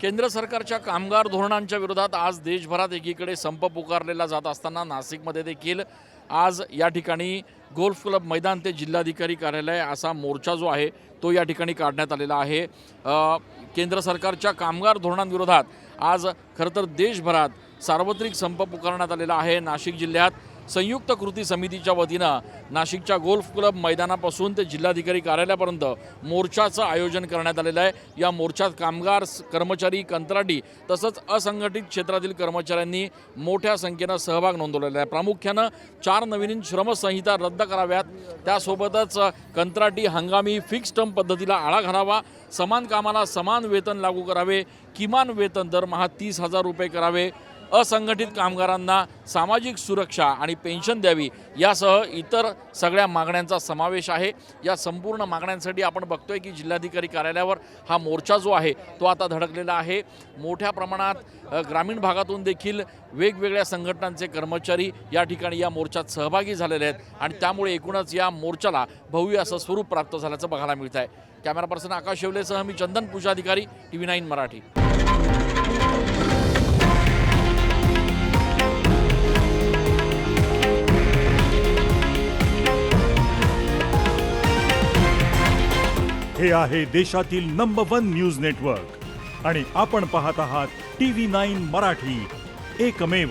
केंद्र सरकारच्या कामगार धोरणांच्या विरोधात आज देशभरात एकीकडे संप पुकारलेला जात असताना नाशिकमध्ये देखील आज या ठिकाणी गोल्फ क्लब मैदान ते जिल्हाधिकारी कार्यालय असा मोर्चा जो आहे तो या ठिकाणी काढण्यात आलेला आहे। केंद्र सरकारच्या कामगार धोरणांविरोधात आज खरं तर देशभरात सार्वत्रिक संप पुकारण्यात आलेला आहे। नाशिक जिल्ह्यात संयुक्त कृती समितीच्या वतीनं नाशिकच्या गोल्फ क्लब मैदानापासून ते जिल्हाधिकारी कार्यालयापर्यंत मोर्चाचं आयोजन करण्यात आलेलं आहे। या मोर्चात कामगार, कर्मचारी, कंत्राटी तसंच असंघटित क्षेत्रातील कर्मचाऱ्यांनी मोठ्या संख्येनं सहभाग नोंदवलेला आहे। प्रामुख्यानं 4 नवीन श्रमसंहिता रद्द कराव्यात, त्यासोबतच कंत्राटी, हंगामी, फिक्स टर्म पद्धतीला आळा घालावा, समान कामाला समान वेतन लागू करावे, किमान वेतन दरमहा 30,000 रुपये करावे, असंघटित कामगारांना सामाजिक सुरक्षा आणि पेन्शन द्यावी यासह इतर सगळ्या मागण्यांचा समावेश आहे। या संपूर्ण मागण्यांसाठी आपण बघतोय की जिल्हाधिकारी कार्यालयावर हा मोर्चा जो आहे तो आता धडकलेला आहे। मोठ्या प्रमाणात ग्रामीण भागातून देखील वेगवेगळ्या संघटनांचे कर्मचारी या ठिकाणी या मोर्चात सहभागी झालेले आहेत आणि त्यामुळे एकूणच या मोर्चाला भव्य असं स्वरूप प्राप्त झाल्याचं बघायला मिळत आहे। कॅमेरा पर्सन आकाश शेवलेसह मी चंदन पूजाधिकारी, TV9 मराठी। हे आहे देशातील नंबर 1 न्यूज नेटवर्क आणि आपण पाहत आहात TV9 मराठी, एकमेव।